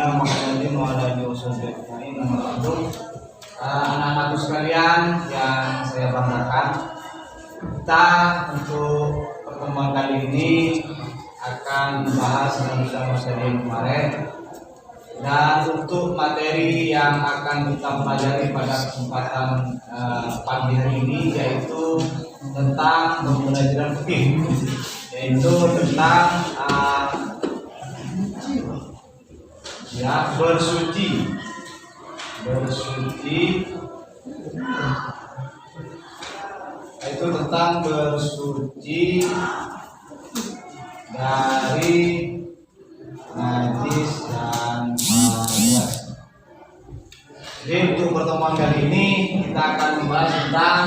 Sayyidina Muhammadin wa ala alihi wasallam. Anak-anakku sekalian yang saya banggakan, kita untuk pertemuan kali ini akan membahas bersama saya kemarin. Dan untuk materi yang akan kita pelajari pada kesempatan pagi hari ini yaitu tentang pembelajaran fikih, yaitu tentang bersuci itu tentang bersuci dari najis dan hadas. Jadi untuk pertemuan kali ini kita akan membahas tentang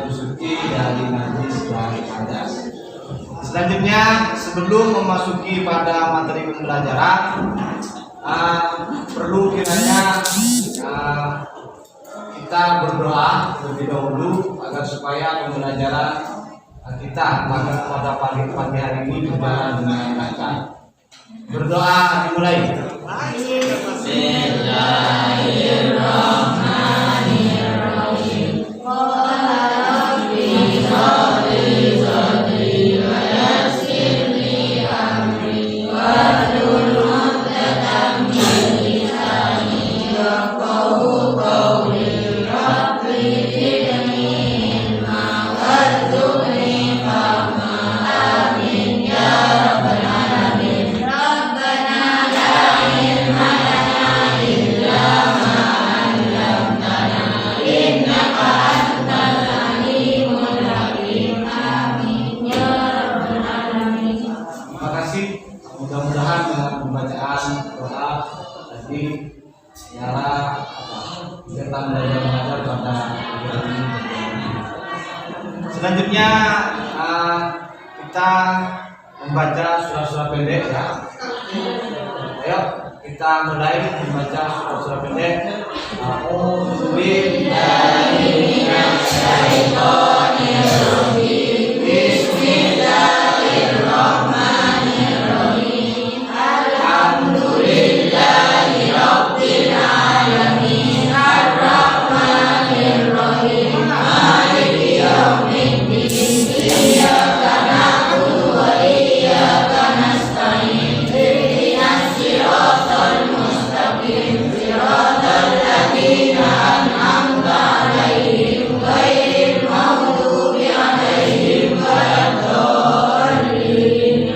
bersuci dari najis dan hadas. Selanjutnya, sebelum memasuki pada materi pembelajaran, perlu kiranya kita berdoa terlebih dahulu agar supaya pembelajaran kita pada pagi hari ini berjalan dengan lancar. Berdoa dimulai. Bismillahirrahmanirrahim. Mudah-mudahan dengan pembacaan doa tadi nyala kegiatan belajar pada hari ini. Selanjutnya kita membaca surah-surah pendek ya. Ayo kita mulai membaca surah-surah pendek. A'udzu billahi minasy syaithanir rajim. Bismillahirrahmanirrahim. Alhamdulillahi rabbil alamin. Arrahmanirrahim. Maliki yaumiddin. Iyyaka na'budu wa iyyaka nasta'in. Ihdinas siratal mustaqim. Siratal ladzina an'amta 'alaihim ghairil maghdubi 'alaihim waladdallin.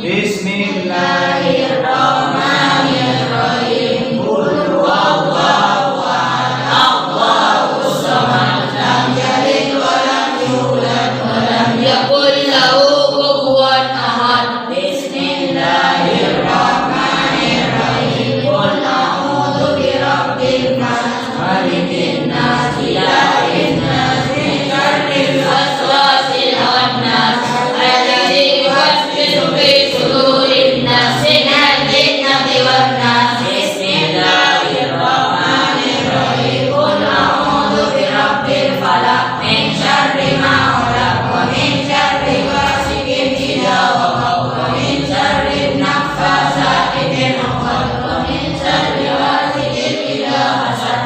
Bismillahirrahmanirrahim. Qul huwallahu ahad. Allahus samad. Lam yalid wa lam yulad wa lam yakul lahu kufuwan ahad. Bismillahirrahmanirrahim. Qul a'udzu birabbil nas, malikin nas, ilahin nas, min syarril waswasil khannas, alladzi yuwaswisu fi sudurin nas, minal jinnati wan nas. Bismillahirrahmanirrahim. Qul a'udzu birabbil falaq, min syarri ma khalaq, wa min syarri ghasiqin idza waqab, wa min syarri naffasati fil 'uqad, wa min syarri hasidin idza hasad.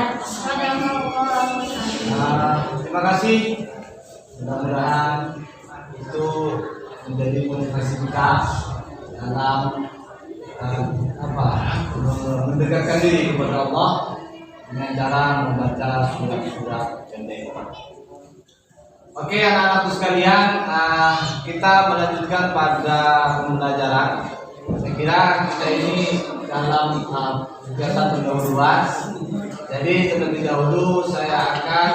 Terima kasih. Mudah-mudahan itu menjadi motivasi kita dalam mendekatkan diri kepada Allah dengan cara membaca surat-surat pendek. Oke, anak-anakku sekalian, kita melanjutkan pada pembelajaran. Saya kira kita ini dalam kegiatan pendahuluan. Jadi terlebih dahulu saya akan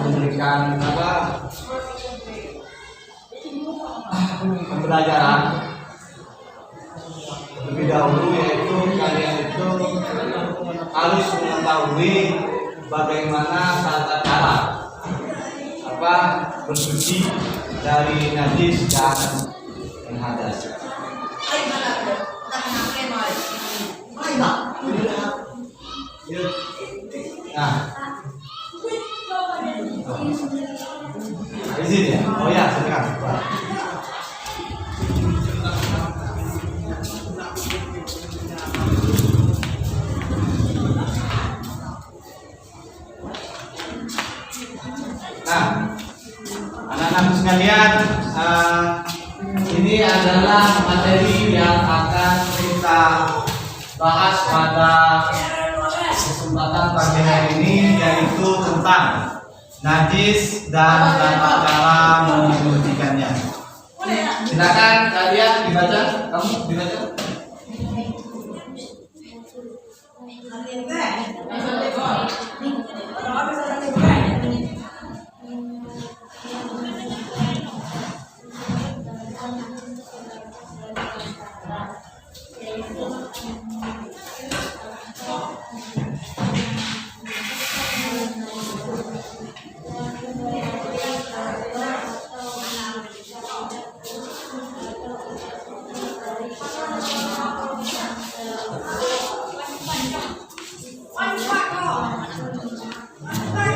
memberikan pembelajaran terlebih dahulu, yaitu kalian itu harus mengetahui bagaimana tata cara bersuci dari najis dan hadas. Nah, sekalian, ini adalah materi yang akan kita bahas pada kesempatan pagi hari ini, yaitu tentang najis dan tata cara mensucikannya. Silakan kalian dibaca, kamu dibaca.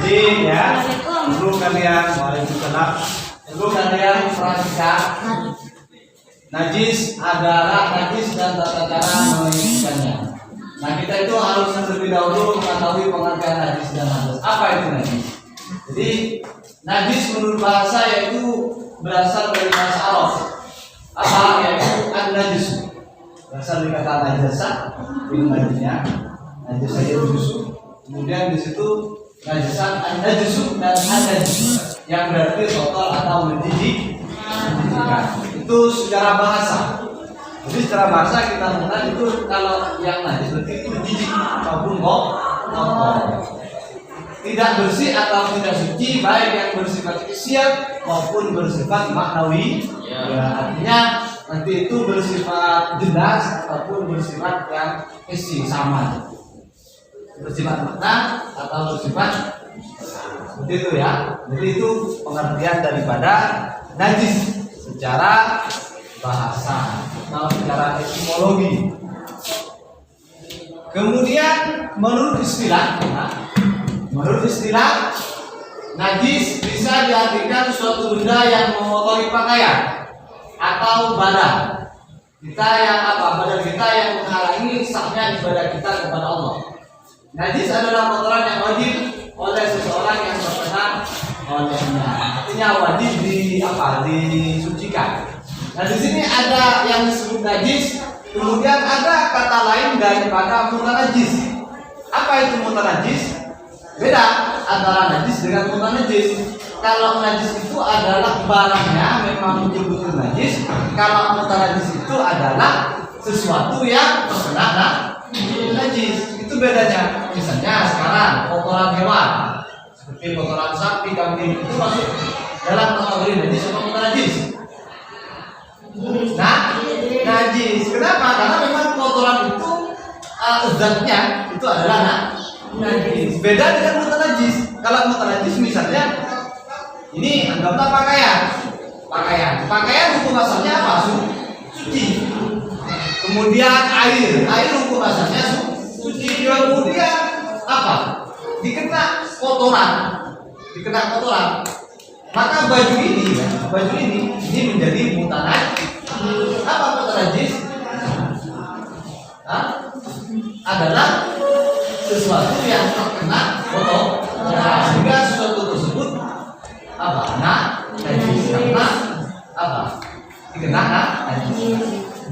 Jadi ya, perlu kalian perhatikan, najis adalah najis dan tata cara mensucikannya. Nah, kita itu harus terlebih dahulu mengetahui pengertian najis dan najis. Apa itu najis? Jadi najis menurut bahasa yaitu berasal dari bahasa Arab. Apa yaitu an-najis? Berasal dari kata najasa, itu najisnya. Najis saja justru. Kemudian di situ najisan an-najisu dan an-najis yang berarti kotor atau menjijikkan. Itu secara bahasa. Jadi secara bahasa kita mengenal itu kalau yang najis berarti itu menjijik ataupun kotor, tidak bersih atau tidak suci, baik yang bersifat hisiat maupun bersifat maknawi. Ya, artinya nanti itu bersifat jelas ataupun bersifat yang hisi, sama, bersifat makna atau bersifat seperti itu ya. Jadi itu pengertian daripada najis secara bahasa atau secara etimologi. Kemudian menurut istilah, najis bisa diartikan suatu benda yang mengotori pakaian atau badan kita badan kita yang menghalangi sahnya ibadah kita kepada Allah. Najis adalah kotoran yang wajib oleh seseorang yang terkena olehnya. Artinya wajib disucikan. Nah, di sini ada yang disebut najis, kemudian ada kata lain daripada mutanajis. Apa itu mutanajis? Beda antara najis dengan mutanajis. Kalau najis itu adalah barangnya memang betul-betul najis. Kalau mutanajis itu adalah sesuatu yang terkena najis. Itu bedanya. Misalnya sekarang kotoran hewan seperti kotoran sapi, kambing itu masuk dalam kategori najis atau bukan najis? Nah, najis. Kenapa? Karena memang kotoran itu zatnya itu adalah najis. Beda dengan mutanajis. Kalau mutanajis misalnya ini anggaplah pakaian hukum asalnya apa? Suci. Kemudian air hukum asalnya suci. Kemudian apa? Dikena kotoran. Maka baju ini menjadi mutanajis. Apa mutanajis? Adalah sesuatu yang terkena kotoran, sehingga sesuatu tersebut najis karena dikena najis,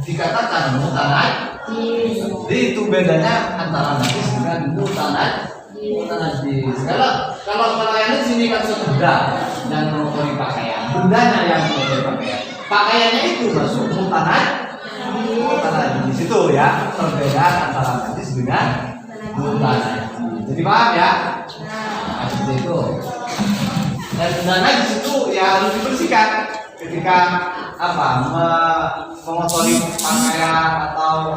dikatakan mutanajis. Jadi itu bedanya antara najis dengan mutanajis. Kalau pakaian di sini kan suatu benda yang mengotori pakaian, bendanya yang mengotori pakaian, pakaiannya itu masuk mutanajis. Itu ya perbedaan antara najis dengan mutanajis. Jadi paham ya? Nah, seperti itu. Dan najis itu ya harus dibersihkan ketika mengotori pakaian atau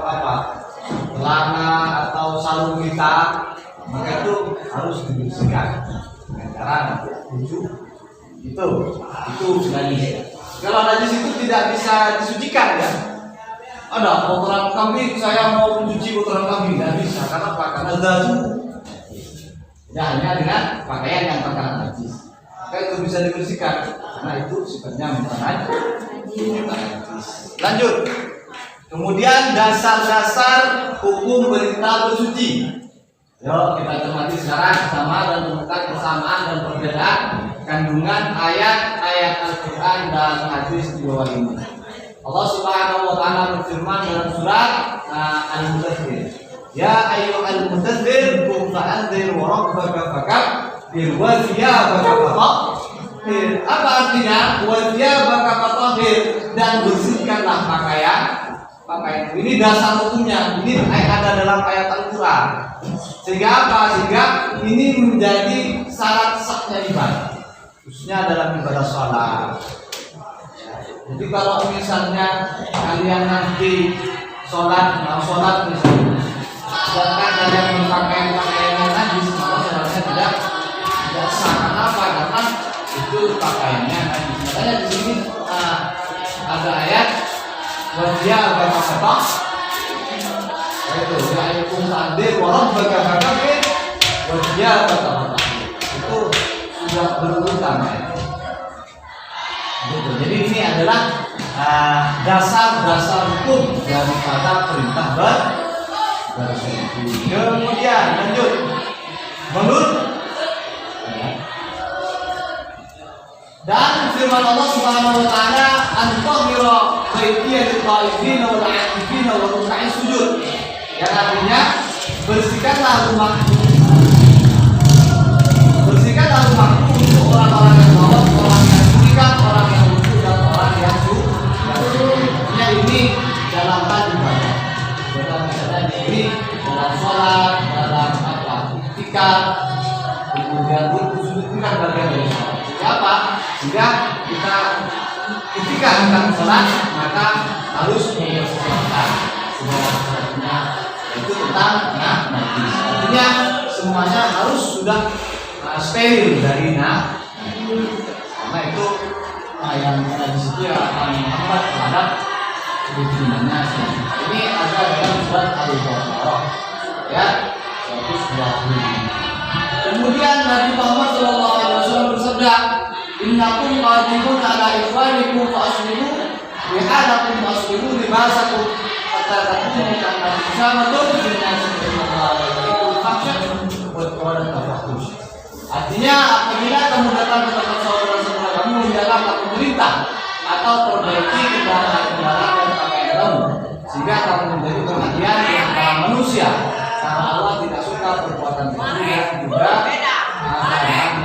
celana atau sarung kita, maka itu harus dibersihkan dengan cara wudhu. Itu najis. Kalau najis itu tidak bisa disucikan ya. Ada kotoran kambing, saya mau mencuci kotoran kambing, tidak bisa. Karena karena zatu. Tidak hanya dengan pakaian yang terkena najis, maka itu bisa dibersihkan karena itu sifatnya mutanajis. Lanjut. Kemudian dasar-dasar hukum berita bersuci. Yuk kita cermati sekarang sama dan menemukan kesamaan dan perbedaan kandungan ayat ayat Al-Quran dan hadis di bawah ini. Allah Subhanahu wa taala berfirman dalam surat Al-Mudaththir, ya ayyuhal mudaththir qum fa'anzir wa rabbaka fakabbir wa thiyabaka fatahhir. Apa artinya wa thiyabaka fatahhir? Dan bersihkanlah pakaian. Ini dasar hukumnya. Ini ada dalam ayat Al-Quran. Sehingga apa? Sehingga ini menjadi syarat sahnya ibadah, khususnya dalam ibadah sholat. Jadi kalau misalnya kalian nanti mau sholat misalnya, sedangkan kalian memakai pakaian yang najis, maka sholatnya tidak sah. Kenapa? Karena itu pakaiannya najis. Makanya di sini ada ayat wajah berkata, itu ya ayukum ta'dir waram berkata wajah berkata, itu sudah berurutan ya. Gitu. Jadi ini adalah dasar-dasar hukum daripada perintah bersuci. Kemudian lanjut menurut dan firman Allah Subhanahu wa taala, "An-tahira baitiya lit-taifin wal 'akifin wa ruk'a'is sujud." Yang artinya bersihkanlah rumahku untuk orang-orang yang sholat, orang yang berikat, orang yang wudhu, dan orang yang sujud. Ini dalam hal ibadah. Misalnya ini dalam sholat, dalam iktikaf, kemudian wudhu, sujud itu kan bagian dari sholat. Apa? Jika kita ketika akan sholat, maka harus membersihkan segala sesuatunya, itu tentang najis. Artinya semuanya harus sudah steril dari karena itu yang najis itu akan menghambat terhadap kebutuhannya. Ini ada dalam surat Al-Baqarah ya 120. Kemudian Nabi Muhammad SAW bersabda, "Innakum qadirun ala ikhwanikum fa'aslimu bihalakum fa'aslimu libasakum hatta takunu kama tusamatun binnasi billahi fakhsha wa tafahush." Artinya apabila kamu datang ke tempat saudara-saudara kamu, hendaklah pemerintah atau perbaiki kendaraan dan pakaian kamu, sehingga kamu menjadi perhatian para manusia, karena Allah tidak suka perbuatan itu yang juga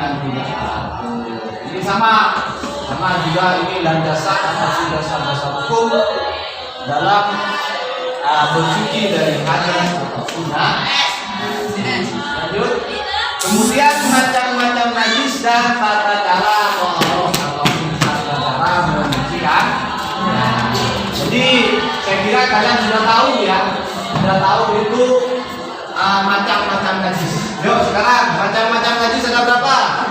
dan tidak patuh. Ini sama juga ini landasan atau dasar hukum dalam bersuci dari hadas atau sunnah. Lanjut. Kemudian macam-macam najis dan tata cara cara mensucikan. Jadi saya kira kalian sudah tahu ya, itu macam-macam najis. Yuk sekarang macam-macam najis ada berapa?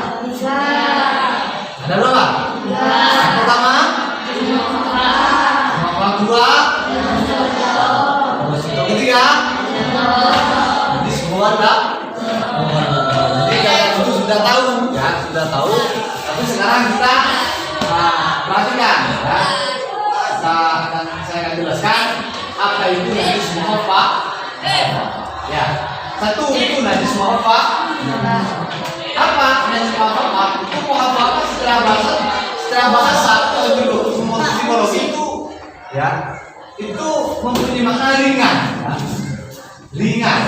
Ada berapa? Yang pertama, yang kedua, yang ketiga, najis semua ada. Jadi kalian itu sudah tahu. Tapi sekarang kita perhatikan ya. Saya akan jelaskan apa itu najis muhaffa. Ya. Satu itu najis muhaffa. Apa najis muhaffa? Itu muhaffa setelah bahasa atau psikologi itu ya. Itu mempunyai makna ringan. Ya. Ringan.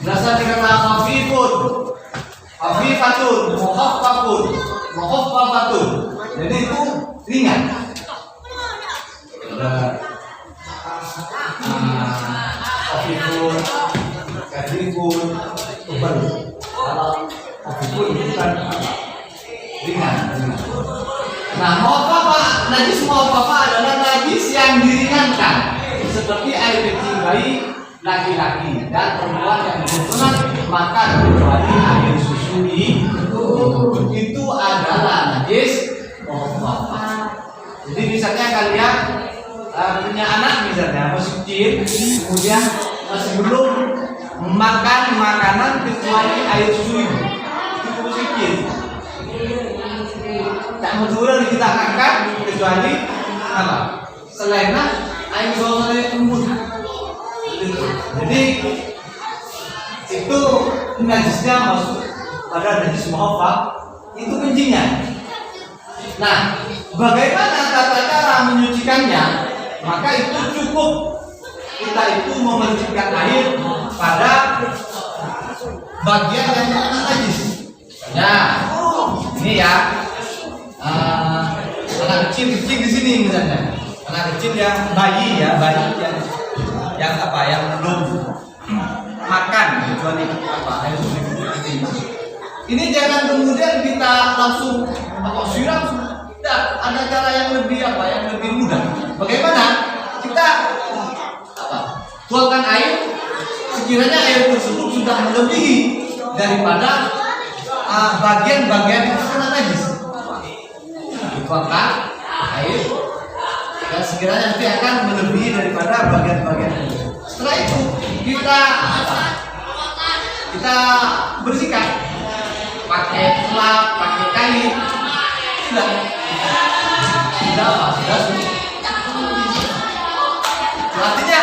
Berasal dari kata khafifun, khafifatun, mukhaffafatun. Jadi itu ringan. Khafifun, khafifun, tebal. Kalau khafifun itu kan ringan. Nah, najis mukhaffa adalah najis yang diringankan, seperti air kecil bayi laki-laki dan perempuan yang bersunat, maka kecuali air susui itu adalah najis muhaffa. Jadi misalnya kalian punya anak misalnya masih kecil, kemudian masih belum makan makanan kecuali air susui, itu masih kecil. Tak mau kita angkat kecuali apa? Selain air susui embun. Jadi itu najisnya masuk pada najis muhaffa, itu kencingnya. Nah, bagaimana tata cara menyucikannya? Maka itu cukup kita itu memercikan air pada bagian yang najis. Nah, ini ya, anak kecil di sini misalnya, anak kecil yang bayi yang apa, yang belum makan kecuali apa, ini jangan kemudian kita langsung atau siram. Tidak, ada cara yang lebih apa, yang lebih mudah. Bagaimana? Kita tuangkan air, sekiranya air tersebut sudah melebihi daripada bagian-bagian yang terkena najis. Dituangkan air dan sekiranya nanti akan melebihi daripada bagian-bagian itu. Setelah itu kita bersihkan pakai selap, pakai kain. Sudah. Artinya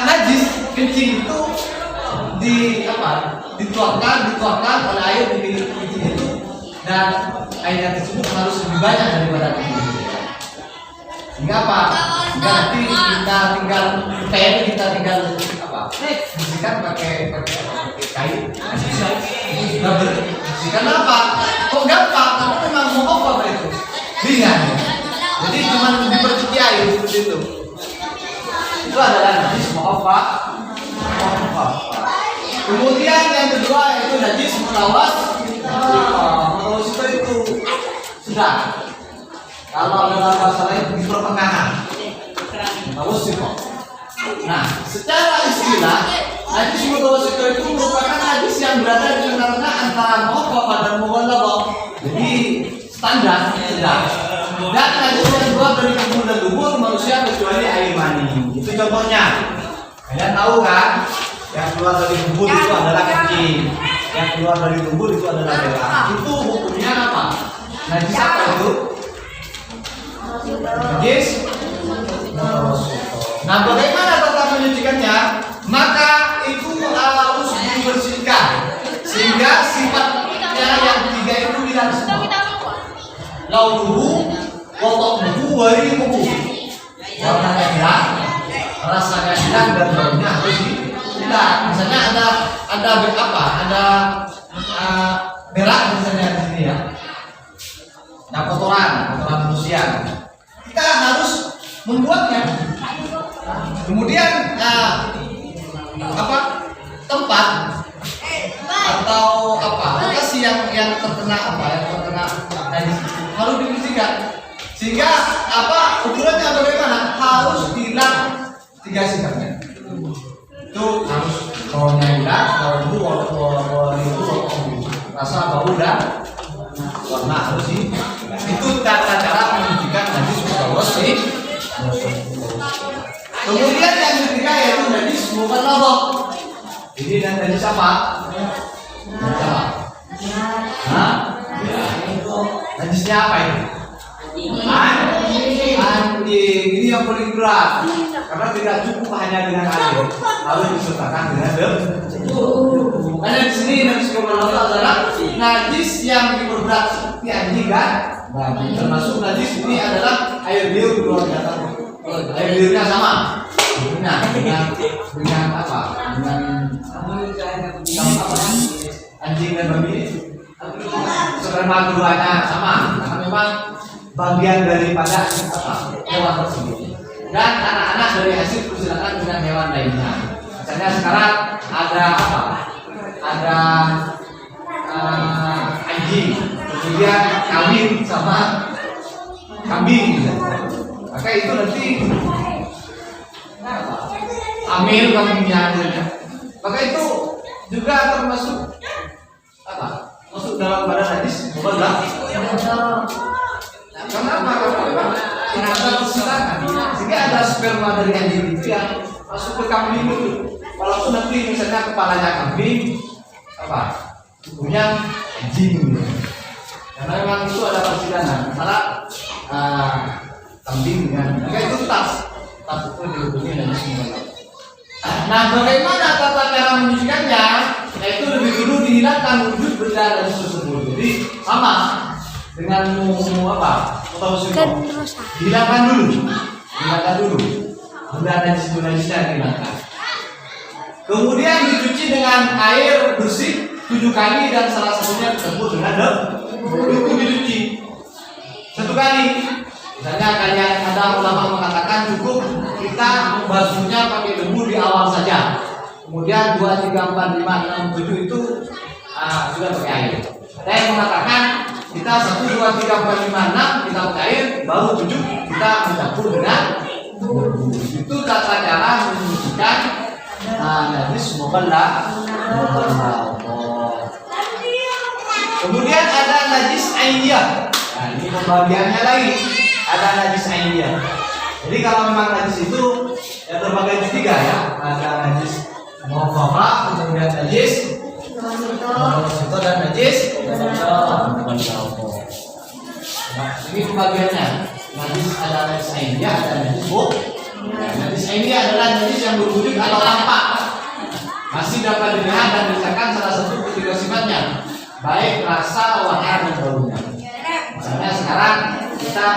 najis kencing itu dituangkan oleh air di kencing itu, dan airnya tersebut harus lebih banyak daripada kencing. Sehingga apa? Sehingga nanti kita tinggal bersihkan pakai kain. Sudah bersihkan apa? Kok gampang? Tapi memang mau apa itu? Ringan. Jadi cuma diperciki air seperti itu. Itu adalah najis mu'affa. Kemudian yang kedua yaitu najis mulawas. Mulawas itu sudah. Kalau dalam bahasa lain di pertengahan. Mulawas itu. Nah, secara istilah najis mulawas itu merupakan najis yang berada di tengah-tengah antara mu'affa dan mughalladhah. Jadi standar sedang. Dan najis yang keluar dari kebun dan tubuh manusia kecuali air mani. Itu contohnya. Kalian tahu kan? Yang keluar dari tubuh itu adalah kencing. Yang keluar dari tubuh itu adalah berak. Itu hukumnya apa? Najis apa itu? Najis. Nah, bagaimana tata menyucikannya? Maka itu harus dibersihkan sehingga sifatnya yang tiga itu hilang semua. Launuhu, wataknuhu, warimuhu. Warnanya hilang, rasanya hilang, dan baunya harus hilang. Misalnya ada berak misalnya di sini ya. Nah, kotoran manusia. Kita harus membuatnya. Kemudian tempat atau lokasi yang terkena najis harus dibersihkan sehingga ukurannya bagaimana, harus hilang 3 sifatnya. Itu harus baunya hilang, rasa bau dan warna harus itu cara menunjukkan najis mulawas. Kemudian yang ketiga yaitu najis mughalladhah. Ini dan najis apa? Najisnya apa ini? Anjing. Ini yang paling berat karena tidak cukup hanya dengan air, harus disertakan dengan debu. Karena di sini najis mughalladhah adalah najis yang diperberat seperti anjing kan? Nah, termasuk najis ini adalah air liur keluar dari air liurnya sama. Dengan apa? Anjing dan babi. Sperma keduanya sama. Karena memang bagian daripada hewan tersebut. Dan anak-anak dari hasil persilakan dengan hewan lainnya. Misalnya sekarang ada Ada anjing, kemudian kambing sama kambing. Maka itu nanti hamil kambingnya. Maka itu juga termasuk masuk dalam badan najis. Kenapa? Karena ada persilakan. Sehingga ada sperma dari anjing itu yang masuk ke kambing itu. Walaupun nanti misalnya kepalanya kambing, tubuhnya anjing. Karena memang itu ada persidangan. Masalah kambing dengan, maka itu tas itu dihubungi dengan semua. Nah, bagaimana tata cara menyucikannya? Yaitu lebih dulu dihilangkan wujud benda najis tersebut. Jadi sama dengan atau sunat. Hilangkan dulu. Udah najisnya dihilangkan. Kemudian dicuci dengan air bersih 7 kali dan salah satunya disebut dengan debu dicuci 1 kali. Misalnya kalian ada ulama mengatakan cukup kita basuhnya pakai debu di awal saja. Kemudian 2, 3, 4, 5, 6, 7 itu sudah pakai air. Ada yang mengatakan kita 1, 2, 3, 4, 5, 6 kita pakai air, baru 7 kita mencampur dengan debu. Itu tata cara menyucikan najis muballa. Kemudian ada najis ainiyah. Nah, ini pembagiannya lagi. Ada najis ainiyah. Jadi kalau memang najis itu ya terbagi 3 ya. Ada najis mukhafafah, kemudian najis itu dan najis. Nah, ini pembagiannya. Najis ada najis ainiyah, ada najis najis ainiyah adalah najis yang berwujud atau tampak, masih dapat dilihat dan dirasakan salah satu ketiga sifatnya, baik rasa, warna, dan baunya. Misalnya sekarang kita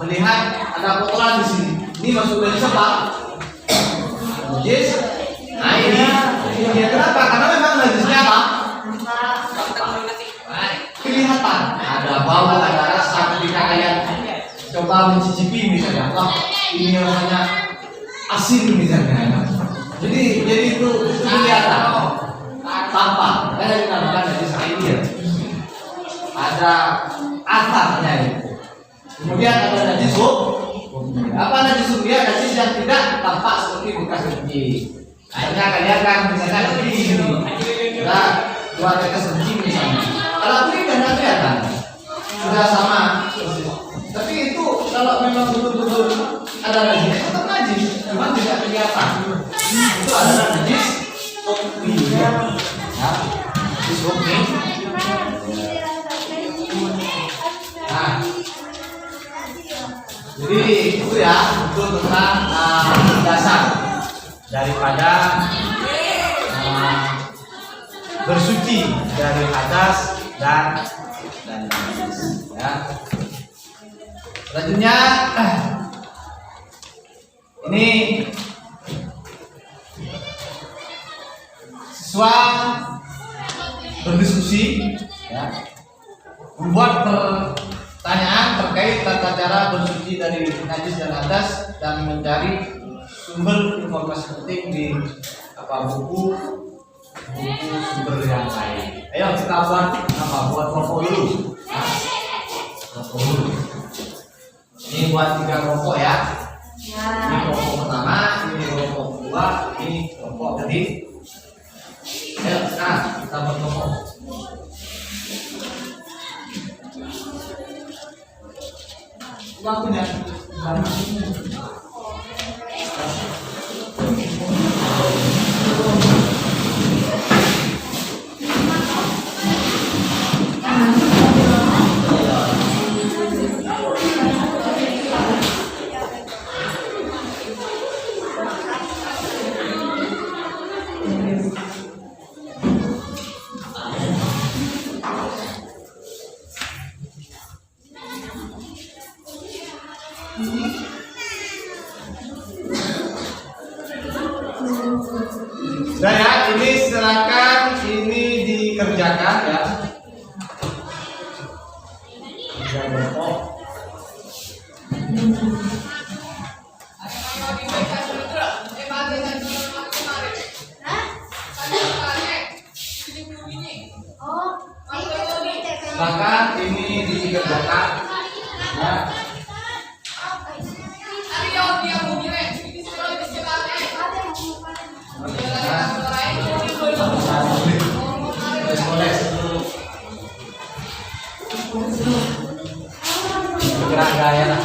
melihat ada kotoran di sini. Ini masuk dari apa? Najis. Nah ini kenapa? Karena memang najisnya apa? Kelihatan. Ada bau, ada rasa. Ketika kalian coba mencicipi misalnya, wah ini rasanya asin misalnya. Jadi itu kelihatan. Tampak. Karena dinamakan najis ainiyah. Ada asapnya itu. Kemudian ada najis apa najis dia? Najis yang tidak tampak seperti bekas kencing. Misalnya kalian kan misalnya ini, nah 2 tetes kencing misalnya. Kalau ini kan kelihatan sudah sama. Tapi itu kalau memang betul-betul ada najis, tetap najis, memang tidak kelihatan. Itu adalah najis topi. Ya, najis topi. Nah, jadi itu ya itu tentang dasar daripada bersuci dari hadas dan najis. Ya. Selanjutnya ini siswa berdiskusi ya, membuat pertanyaan terkait tata cara bersuci dari najis dan hadas dan mencari sumber informasi penting di buku sumber yang lain. Ayo kita buat rokok dulu. Rokok dulu. Ini buat 3 rokok ya. Ini rokok pertama, ini rokok kedua, ini rokok ketiga. Ayo, kita buat rokok. Waktunya. Nah ya, ini silakan ini dikerjakan ya. Silakan ini dikerjakan ya. Gerak gaya lah.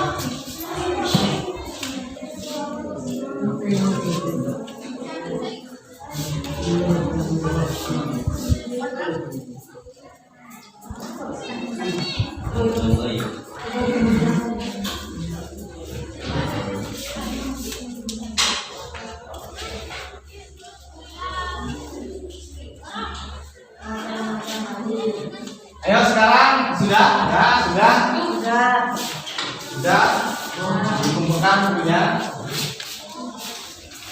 Ayo sekarang sudah? Ya, sudah. Sudah. Sudah. Dikumpulkan bukunya.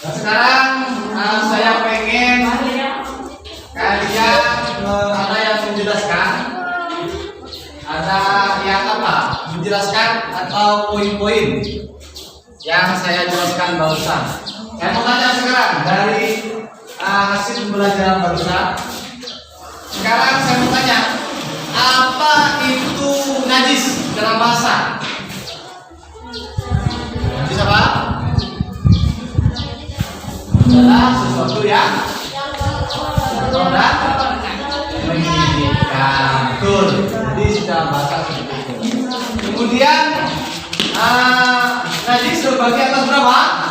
Nah, sekarang saya pengen kalian ada yang menjelaskan, ada yang apa? Menjelaskan atau poin-poin yang saya jelaskan barusan. Saya mau tanya sekarang dari hasil pembelajaran barusan. Sekarang saya mau tanya, apa itu najis dalam bahasa? Najis apa? Adalah sesuatu yang kotor menyedihkan. Betul. Jadi secara bahasa seperti itu. Kemudian najis terbagi atas berapa?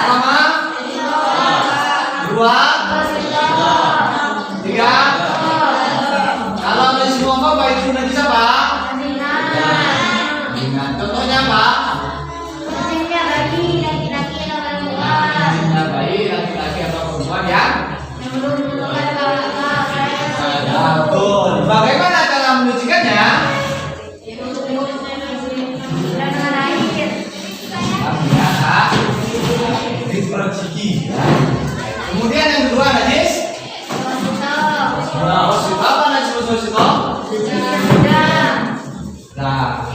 Pertama, dua, tiga. Kalau najis apa itu najis apa? Ringan. Contohnya apa? Bayi laki-laki atau perempuan yang betul. Bagaimana cara menyucikannya? Biasa diperciki. Kemudian yang kedua najis. Apa najis itu? Nah,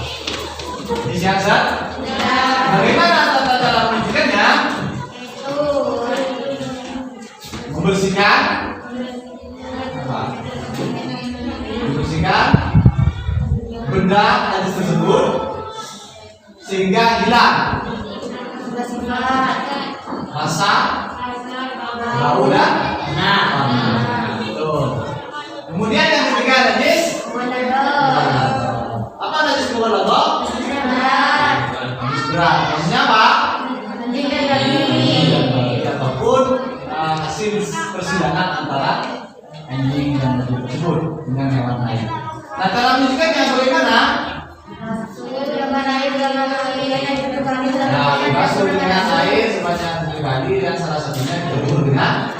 disiasat. Bagaimana tata cara menyucikannya? Membersihkan apa? Membersihkan benda najis tersebut sehingga hilang rasa, bau dan betul. Kemudian yang ketiga najis apa? Najis mughalladzah. Najis berat. Najisnya apa? Ataupun hasil persidangan antara anjing dan babi tersebut dengan hewan lain. Nah, cara menyucikannya bagaimana? Nah, dibasuh dengan air sebanyak 3 kali dan salah satunya dijemur dengan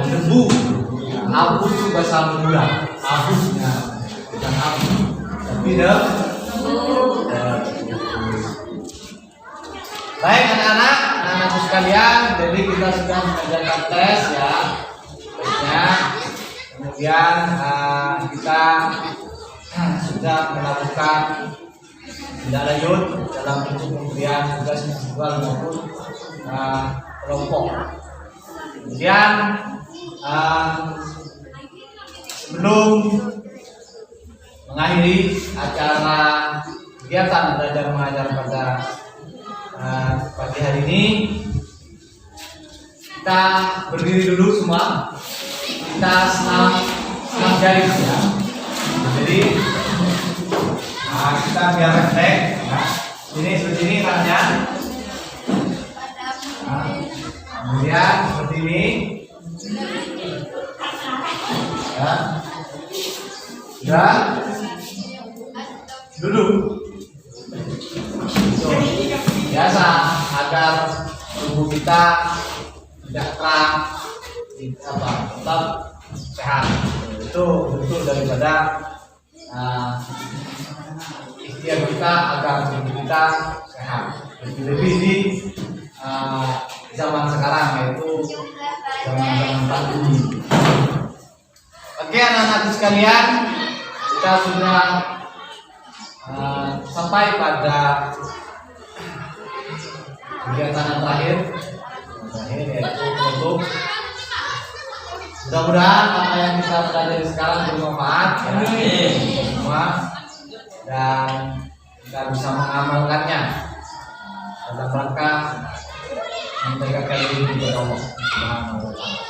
debu. Abu itu bahasa Madura. Abusnya bukan abu, tapi debu. Baik anak-anakku sekalian, jadi kita sudah mengerjakan tes ya, tesnya. Kemudian kita sudah melakukan tindak lanjut dalam bentuk pemberian tugas individual maupun kelompok. Kemudian sebelum mengakhiri acara kegiatan belajar mengajar pada pagi hari ini, kita berdiri dulu semua, kita senam jari ya. Jadi kita biar refleks ya. Ini seperti ini tangannya. Kemudian seperti ini ya. Dan duduk biasa agar tubuh kita tidak kram, tetap sehat. Itu bentuk daripada ikhtiar kita agar tubuh kita sehat. Lebih di zaman sekarang, yaitu zaman pandemi. Oke anak-anakku sekalian, kita sudah sampai pada kegiatan yang terakhir yaitu untuk mudah-mudahan apa yang kita pelajari sekarang bermanfaat ya, semua, dan kita bisa mengamalkannya dalam rangka mendekatkan diri kepada Allah Subhanahu wa Ta'ala.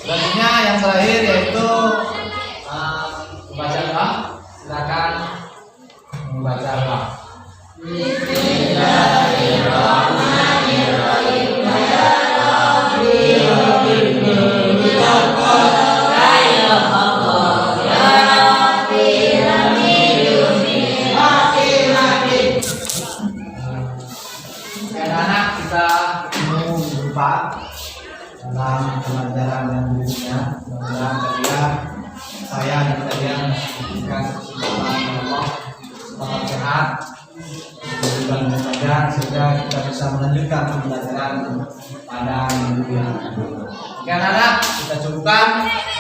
Selanjutnya yang terakhir yaitu membaca doa. Silakan membaca doa. Bismillahirrahmanirrahim. Ya Rabbi anak-anak, kita mau berjumpa dalam pelajaran yang berikutnya. Mudah-mudahan kalian saya dan kalian memberikan kesempatan Allah semangat sehat dan mudah sehingga kita bisa melanjutkan pembelajaran pada minggu yang akan datang. Oke anak-anak, kita cukupkan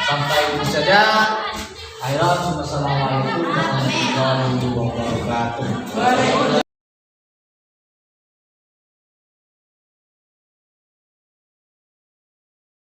sampai itu saja. Ayo, wassalamualaikum warahmatullahi wabarakatuh.